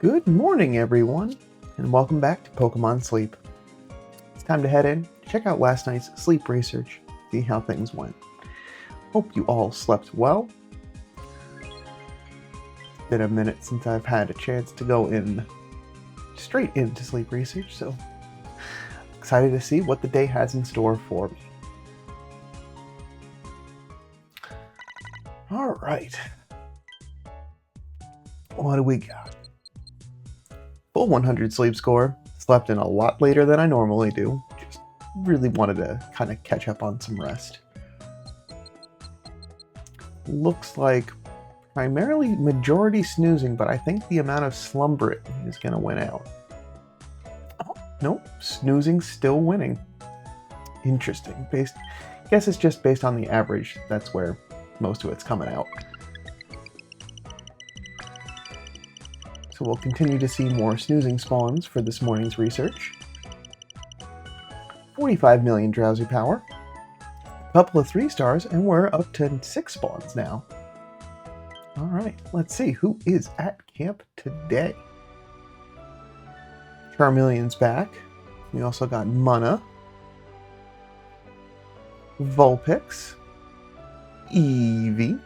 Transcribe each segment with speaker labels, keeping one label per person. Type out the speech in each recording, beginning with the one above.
Speaker 1: Good morning, everyone, and welcome back to Pokemon Sleep. It's time to head in, check out last night's sleep research, see how things went. Hope you all slept well. It's been a minute since I've had a chance to go straight into sleep research, so excited to see what the day has in store for me. All right. What do we got? Full 100 sleep score. Slept in a lot later than I normally do. Just really wanted to kind of catch up on some rest. Looks like primarily majority snoozing, but I think the amount of slumbering is going to win out. Oh, nope, snoozing still winning. Interesting. Guess it's just based on the average. That's where most of it's coming out. So we'll continue to see more snoozing spawns for this morning's research. 45 million drowsy power. A couple of 3 stars, and we're up to 6 spawns now. Alright, let's see who is at camp today. Charmeleon's back. We also got Munna, Vulpix, Eevee,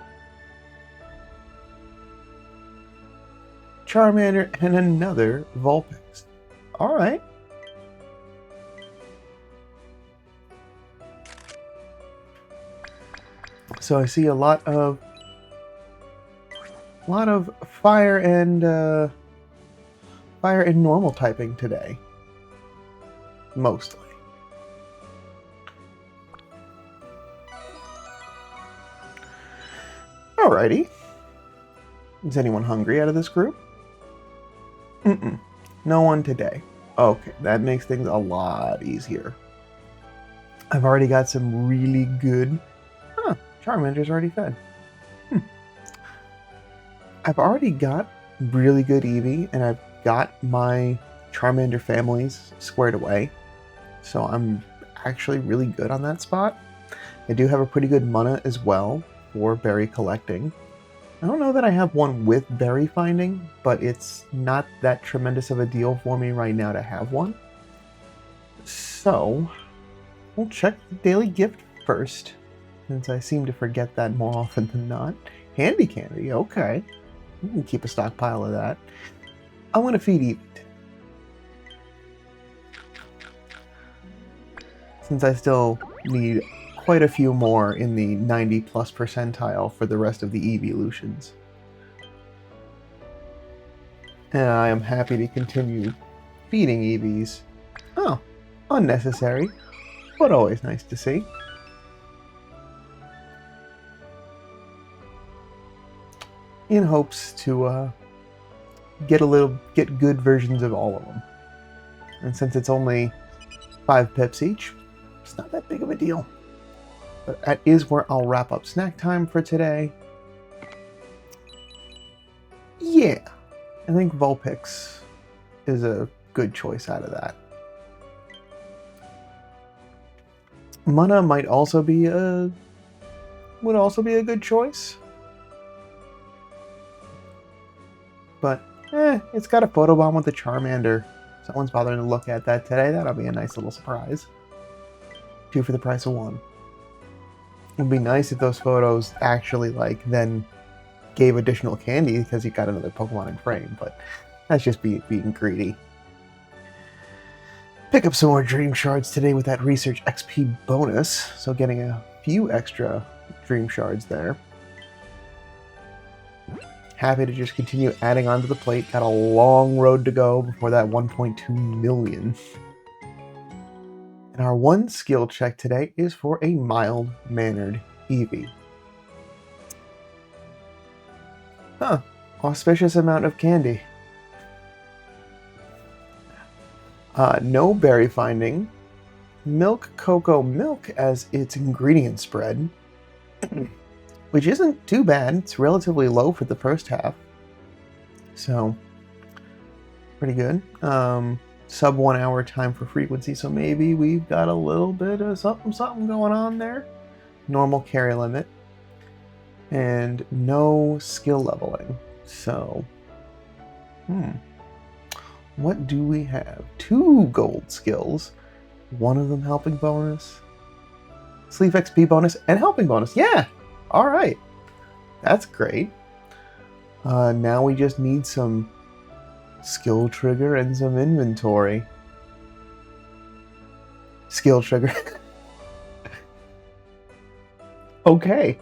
Speaker 1: Charmander, and another Vulpix. Alright. So I see a lot of fire and normal typing today. Mostly. Alrighty. Is anyone hungry out of this group? No one today. Okay, that makes things a lot easier. I've already got some really good... Charmander's already fed. I've already got really good Eevee, and I've got my Charmander families squared away. So I'm actually really good on that spot. I do have a pretty good Munna as well for berry collecting. I don't know that I have one with berry finding, but it's not that tremendous of a deal for me right now to have one. So, we'll check the daily gift first, since I seem to forget that more often than not. Handy candy, okay. We can keep a stockpile of that. I want to feed Eevee. Since I still need quite a few more in the 90+ percentile for the rest of the evolutions. And I am happy to continue feeding Eevees. Oh, unnecessary, but always nice to see. In hopes to get good versions of all of them. And since it's only 5 pips each, it's not that big of a deal. But that is where I'll wrap up snack time for today. Yeah, I think Vulpix is a good choice out of that. Munna would also be a good choice. But, it's got a photobomb with the Charmander. Someone's bothering to look at that today. That'll be a nice little surprise. 2 for the price of 1. It'd be nice if those photos actually, then gave additional candy because you got another Pokemon in frame, but that's just being greedy. Pick up some more Dream Shards today with that Research XP bonus, so getting a few extra Dream Shards there. Happy to just continue adding onto the plate. Got a long road to go before that 1.2 million. And our one skill check today is for a mild-mannered Eevee. Auspicious amount of candy. No berry finding. Milk cocoa milk as its ingredient spread. Which isn't too bad. It's relatively low for the first half. So, pretty good. Sub 1 hour time for frequency, so maybe we've got a little bit of something going on there. Normal carry limit. And no skill leveling. So, What do we have? 2 gold skills. One of them helping bonus. Sleep XP bonus and helping bonus. Yeah! Alright. That's great. Now we just need some skill trigger and some inventory. Skill trigger. Okay.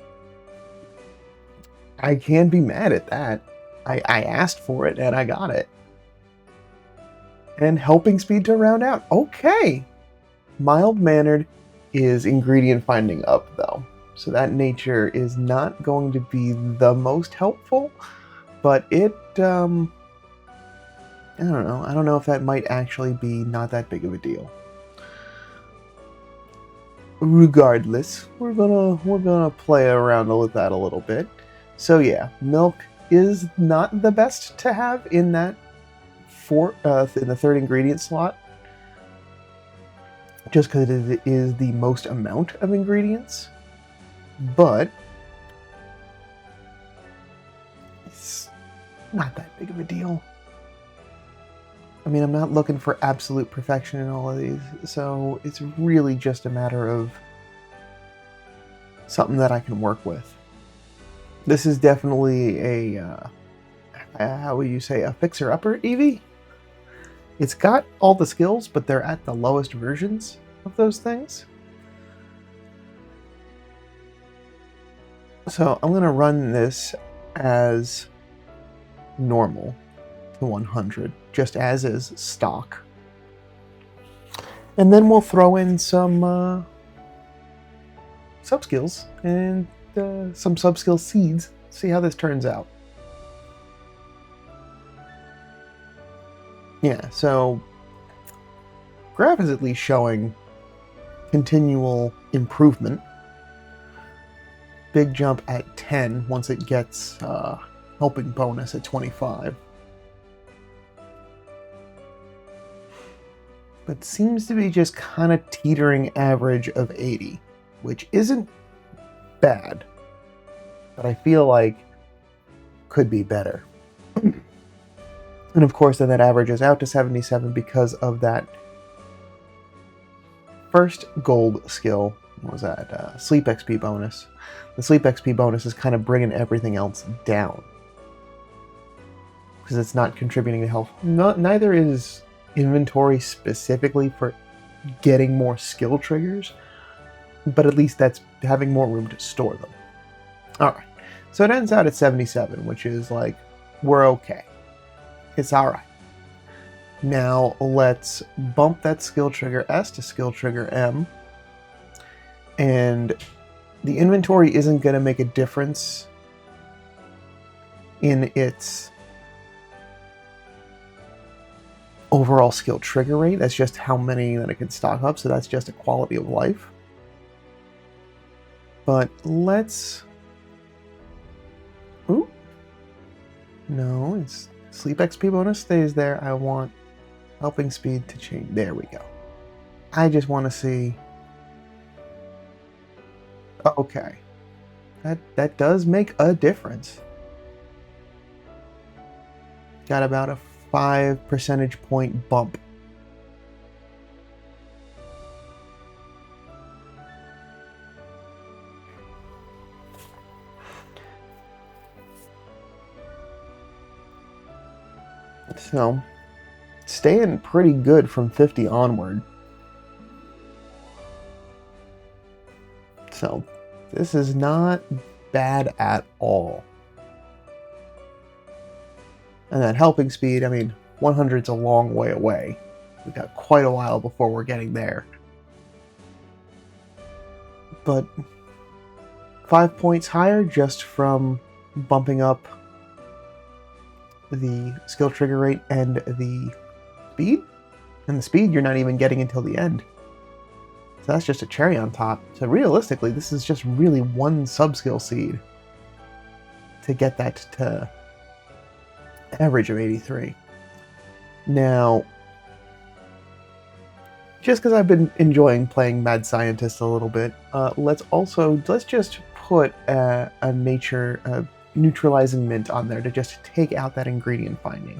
Speaker 1: I can't be mad at that. I asked for it and I got it. And helping speed to round out. Okay. Mild-mannered is ingredient finding up, though. So that nature is not going to be the most helpful, but it, I don't know. I don't know if that might actually be not that big of a deal. Regardless, we're gonna play around with that a little bit. So yeah, milk is not the best to have in that in the third ingredient slot, just because it is the most amount of ingredients, but it's not that big of a deal. I mean, I'm not looking for absolute perfection in all of these, so it's really just a matter of something that I can work with. This is definitely a, how would you say, a fixer-upper Eevee? It's got all the skills, but they're at the lowest versions of those things. So I'm going to run this as normal to 100, just as is stock. And then we'll throw in some sub-skills and some sub-skill seeds, see how this turns out. Yeah, so graph is at least showing continual improvement. Big jump at 10 once it gets helping bonus at 25. But seems to be just kind of teetering average of 80, which isn't bad, but I feel like could be better. And of course, then that averages out to 77 because of that first gold skill. What was that? Sleep XP bonus. The Sleep XP bonus is kind of bringing everything else down because it's not contributing to health. Neither is inventory specifically for getting more skill triggers, but at least that's having more room to store them. All right, so it ends out at 77, which is like, we're okay. It's all right. Now let's bump that skill trigger S to skill trigger M. And the inventory isn't going to make a difference in its overall skill trigger rate. That's just how many that it can stock up. So that's just a quality of life. But let's... Ooh. No, it's... Sleep XP bonus stays there. I want helping speed to change. There we go. I just want to see... Okay. That does make a difference. Got about a 5 percentage point bump. So, staying pretty good from 50 onward. So, this is not bad at all. And that helping speed, I mean, 100's a long way away. We've got quite a while before we're getting there. But 5 points higher just from bumping up the skill trigger rate and the speed. And the speed you're not even getting until the end. So that's just a cherry on top. So realistically, this is just really one sub-skill seed to get that to average of 83. Now, just because I've been enjoying playing Mad Scientist a little bit, let's just put a neutralizing mint on there to just take out that ingredient finding.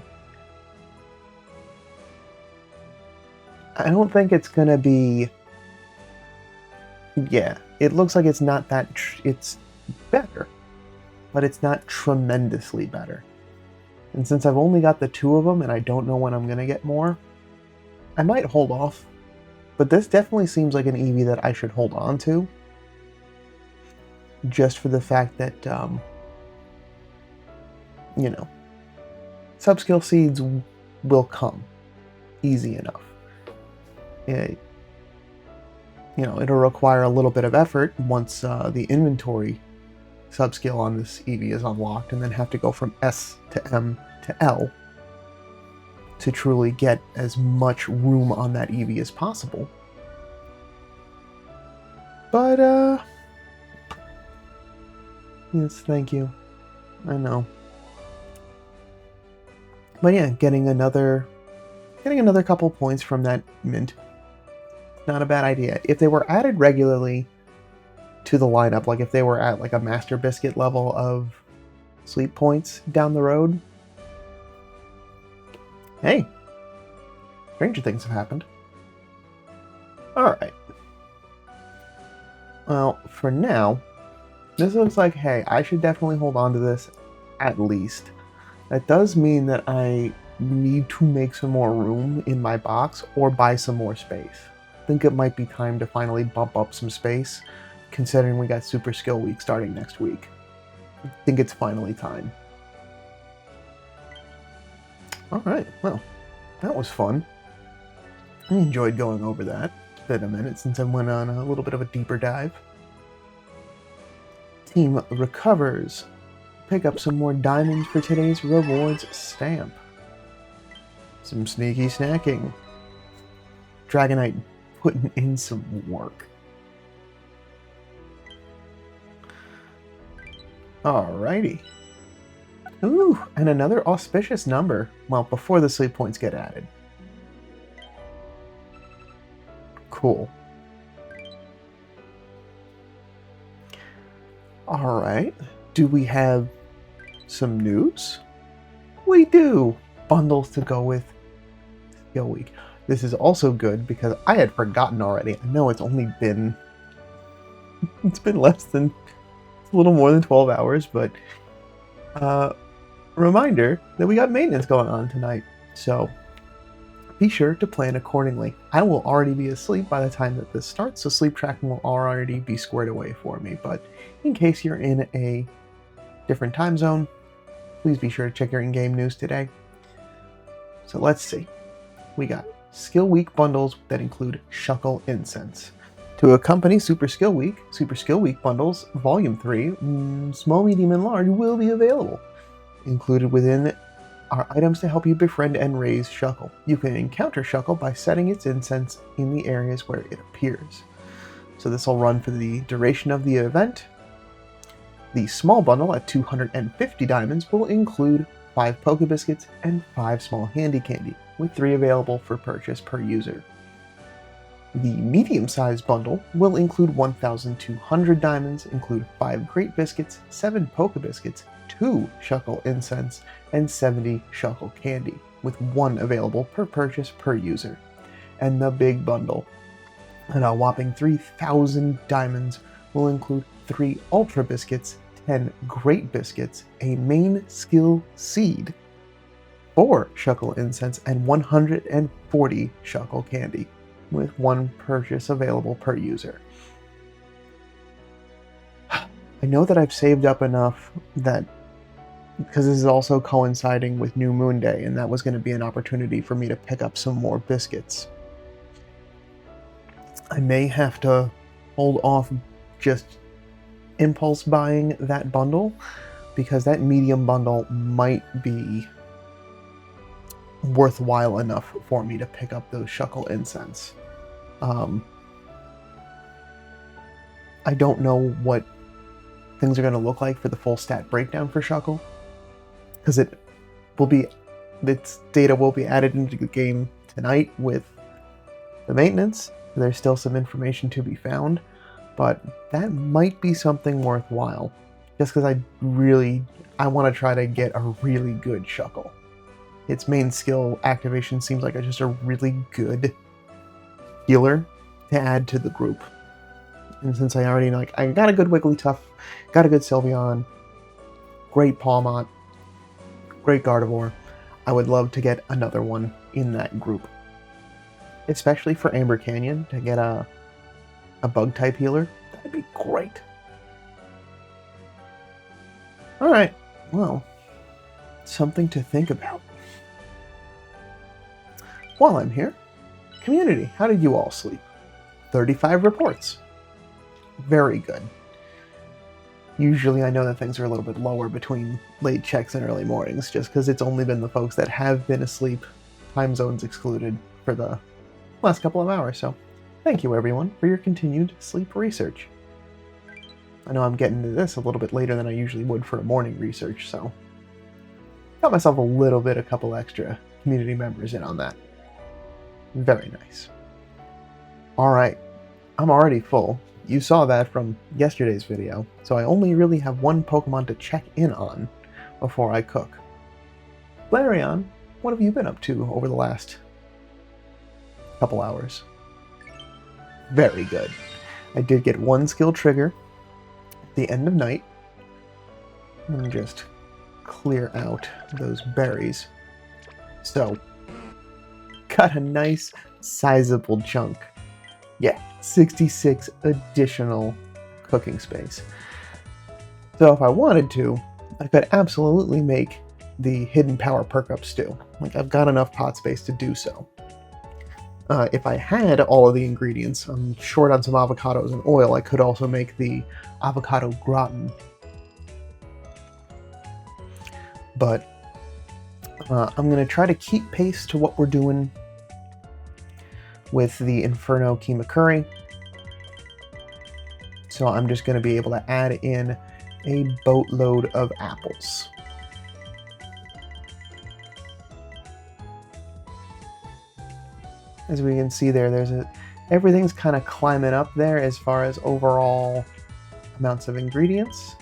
Speaker 1: I don't think it's gonna be... Yeah, it looks like it's not that... it's better, but it's not tremendously better. And since I've only got the 2 of them and I don't know when I'm gonna get more, I might hold off. But this definitely seems like an Eevee that I should hold on to. Just for the fact that, you know, subskill seeds will come easy enough. You know, it'll require a little bit of effort once the inventory subskill on this Eevee is unlocked, and then have to go from S to M to L to truly get as much room on that Eevee as possible. But, yes, thank you. I know. But yeah, getting another couple points from that mint, not a bad idea. If they were added regularly to the lineup, like if they were at like a Master Biscuit level of sleep points down the road, hey, stranger things have happened. Alright. Well, for now, this looks like, hey, I should definitely hold on to this at least. That does mean that I need to make some more room in my box or buy some more space. I think it might be time to finally bump up some space, considering we got Super Skill Week starting next week. I think it's finally time. Alright, well, that was fun. I enjoyed going over that. It's been a minute since I went on a little bit of a deeper dive. Team recovers. Pick up some more diamonds for today's rewards stamp. Some sneaky snacking. Dragonite putting in some work. Alrighty. Ooh, and another auspicious number. Well, before the sleep points get added. Cool. Alright. Do we have some news? We do! Bundles to go with Skill Week. This is also good because I had forgotten already. I know it's only been... it's been less than... a little more than 12 hours, but... reminder that we got maintenance going on tonight. So, be sure to plan accordingly. I will already be asleep by the time that this starts, so sleep tracking will already be squared away for me. But in case you're in a different time zone, please be sure to check your in-game news today. So let's see. We got Skill Week bundles that include Shuckle Incense. To accompany Super Skill Week bundles Volume 3, small, medium, and large will be available. Included within are items to help you befriend and raise Shuckle. You can encounter Shuckle by setting its incense in the areas where it appears. So this will run for the duration of the event. The small bundle at 250 diamonds will include 5 Poké Biscuits and 5 small Handy Candy, with 3 available for purchase per user. The medium-sized bundle will include 1,200 diamonds, include 5 Great Biscuits, 7 Poké Biscuits, 2 Shuckle Incense, and 70 Shuckle Candy, with 1 available per purchase per user. And the big bundle, at a whopping 3,000 diamonds, will include 3 Ultra Biscuits, 10 Great Biscuits, a main skill seed, 4 Shuckle Incense, and 140 Shuckle Candy, with 1 purchase available per user. I know that I've saved up enough that, because this is also coinciding with New Moon Day, and that was going to be an opportunity for me to pick up some more biscuits. I may have to hold off just impulse buying that bundle, because that medium bundle might be worthwhile enough for me to pick up those Shuckle Incense. I don't know what things are going to look like for the full stat breakdown for Shuckle, because its data will be added into the game tonight with the maintenance. There's still some information to be found, but that might be something worthwhile, just because I want to try to get a really good Shuckle. Its main skill activation seems like just a really good healer to add to the group. And since I already know, I got a good Wigglytuff, got a good Sylveon, great Pawmot, great Gardevoir, I would love to get another one in that group. Especially for Amber Canyon, to get a Bug-type healer. That'd be great. Alright, well, something to think about. While I'm here, community, how did you all sleep? 35 reports. Very good. Usually I know that things are a little bit lower between late checks and early mornings, just because it's only been the folks that have been asleep, time zones excluded, for the last couple of hours, so thank you everyone for your continued sleep research. I know I'm getting to this a little bit later than I usually would for a morning research, so got myself a couple extra community members in on that. Very nice. Alright, I'm already full. You saw that from yesterday's video, so I only really have one Pokemon to check in on before I cook. Flareon, what have you been up to over the last couple hours? Very good. I did get one skill trigger at the end of night. Let me just clear out those berries. So, got a nice sizable chunk. Yeah, 66 additional cooking space. So if I wanted to, I could absolutely make the Hidden Power perk up stew. I've got enough pot space to do so. If I had all of the ingredients, I'm short on some avocados and oil, I could also make the avocado gratin. But I'm going to try to keep pace to what we're doing with the Inferno Kimakuri. So I'm just going to be able to add in a boatload of apples. As we can see there, everything's kind of climbing up there as far as overall amounts of ingredients.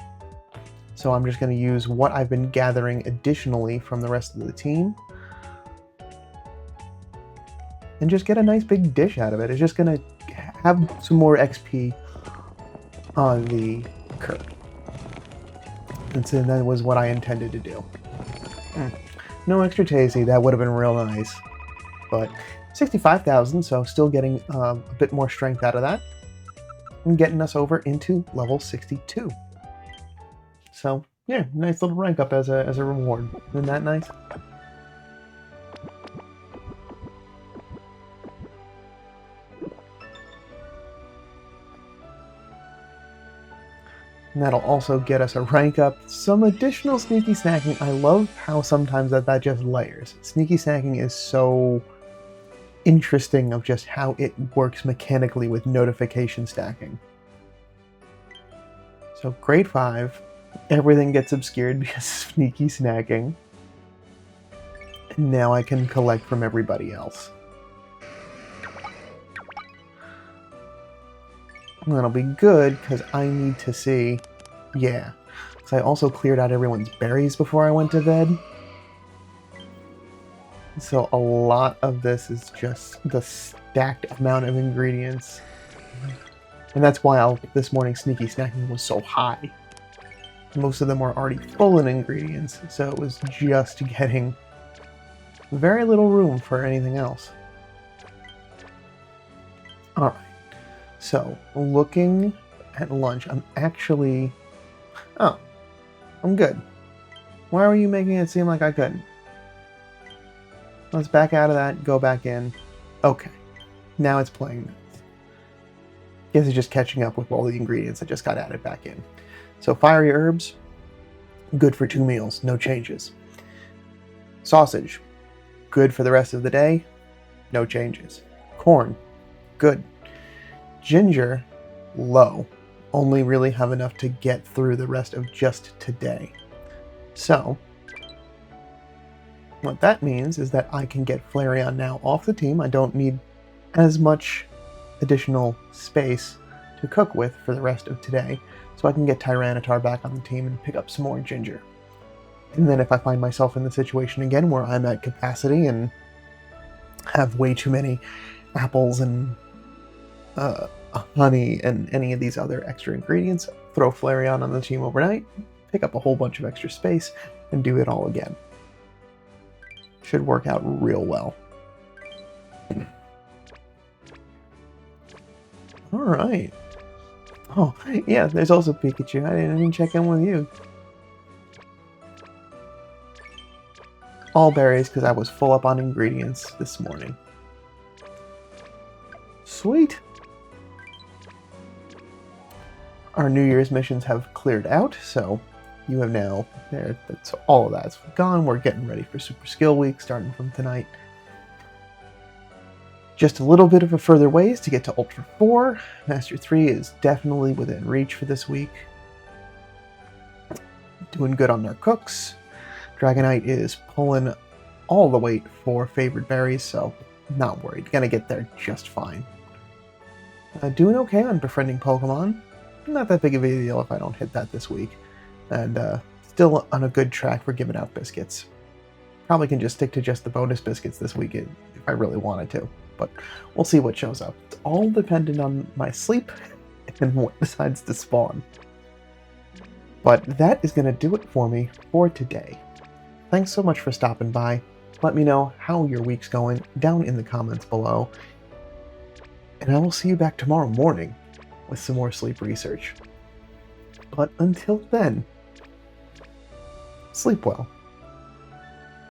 Speaker 1: So I'm just going to use what I've been gathering additionally from the rest of the team and just get a nice big dish out of it. It's just going to have some more XP on the curve. And so that was what I intended to do. No extra tasty, that would have been real nice. But 65,000, so still getting a bit more strength out of that. And getting us over into level 62. So, yeah, nice little rank up as a reward. Isn't that nice? And that'll also get us a rank up, some additional sneaky snacking. I love how sometimes that just layers. Sneaky snacking is so interesting of just how it works mechanically with notification stacking. So grade 5, everything gets obscured because of sneaky snacking. And now I can collect from everybody else. And that'll be good, because I need to see... Yeah. Because I also cleared out everyone's berries before I went to bed. So a lot of this is just the stacked amount of ingredients. And that's why this morning's sneaky snacking was so high. Most of them were already full in ingredients, so it was just getting very little room for anything else. Alright. So, looking at lunch, I'm actually... Oh, I'm good. Why were you making it seem like I couldn't? Let's back out of that, go back in. Okay. Now it's playing. Guess it's just catching up with all the ingredients that just got added back in. So, fiery herbs, good for 2 meals, no changes. Sausage, good for the rest of the day, no changes. Corn, good. Ginger, low. Only really have enough to get through the rest of just today. So, what that means is that I can get Flareon now off the team. I don't need as much additional space to cook with for the rest of today. So I can get Tyranitar back on the team and pick up some more ginger. And then if I find myself in the situation again where I'm at capacity and have way too many apples and honey and any of these other extra ingredients, throw Flareon on the team overnight, pick up a whole bunch of extra space, and do it all again. Should work out real well. Alright. Oh, yeah, there's also Pikachu. I didn't check in with you. All berries, because I was full up on ingredients this morning. Sweet! Our New Year's missions have cleared out, so you have now... That's all of that's gone. We're getting ready for Super Skill Week, starting from tonight. Just a little bit of a further ways to get to Ultra 4. Master 3 is definitely within reach for this week. Doing good on our cooks. Dragonite is pulling all the weight for favored berries, so not worried. Gonna get there just fine. Doing okay on befriending Pokemon. Not that big of a deal if I don't hit that this week. And still on a good track for giving out biscuits. Probably can just stick to just the bonus biscuits this weekend if I really wanted to. But we'll see what shows up. It's all dependent on my sleep and what decides to spawn. But that is going to do it for me for today. Thanks so much for stopping by. Let me know how your week's going down in the comments below. And I will see you back tomorrow morning with some more sleep research. But until then, sleep well.